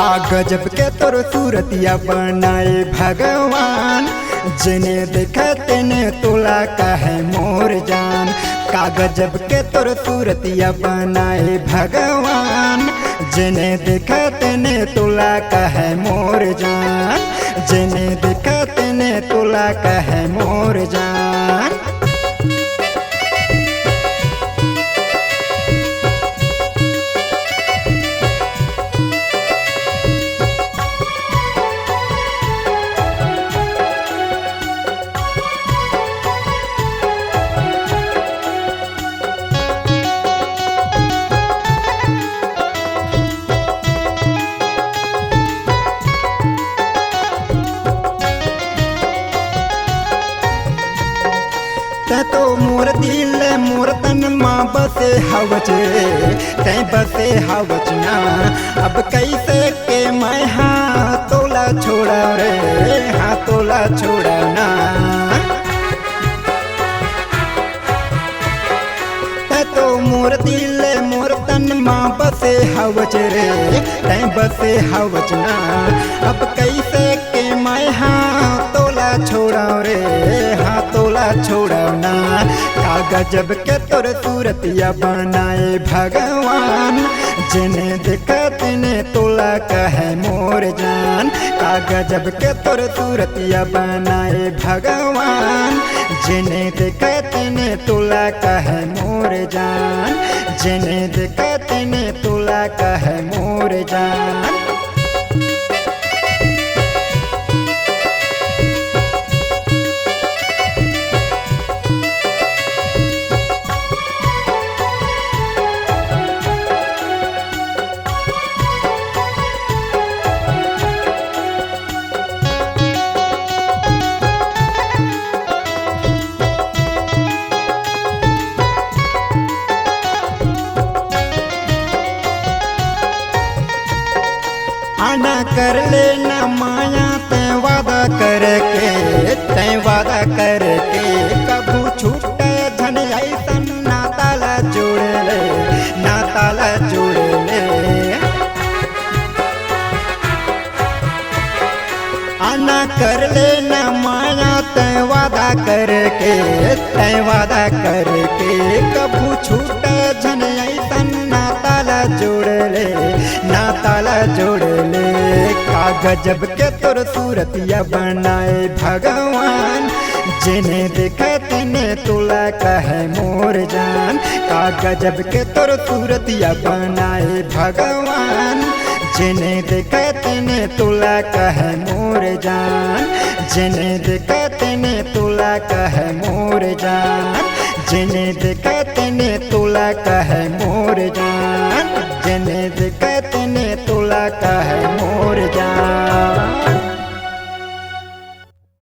का गजब के तोर सूरतिया बनाए भगवान, जिने देखे तेने तोला कहे मोर जान। का गजब के तोर सूरतिया बनाए भगवान, जिने देखे तेने तोला कहे मोर जान, जिने देखे तेने तोला कहे मोर जान। तो मोर दिल मोर तन माँ बसे हवच, तै बसे हवच ना। अब कैसे के मैं हाँ तोला छोड़ा रे, हाँ तोला छोड़ा ना। तो मोर दिल मोर तन माँ बसे हवच रे, तै बसे हवच ना। अब कैसे के मैं हाँ तोला छोड़ा रे, हाँ तोला छोड़ा ना। का गजब के तोर सूरतिया बनाए भगवान, जिने देखा तेने तोला कहे मोर जान। का गजब के तोर सूरतिया बनाए भगवान, जिने देखा तेने तोला कहे मोर जान, जिने देखा तेने तोला कहे मोर जान। आना कर लेना माया तै वादा करके, तै वादा करके। कभू छूटे धन ऐसन ना ताला जोड़ ले, ना ताला जोड़ ले। आना कर लेना माया तै वादा करके, तै वादा करके। कभू छूटे धन ऐसन ना ताला जोड़ ले, ना ताला जोड़ ले। का गजब के तोर सूरतिया बनाए भगवान, जिने देखे तेने तोला कहे मोर जान। का गजब के तोर सूरतिया बनाए भगवान, जिने देखे तेने तोला कहे मोर जान, जिने देखे तेने तोला कहे मोर जान, जिने देखे तेने तोला कहे मोर जान।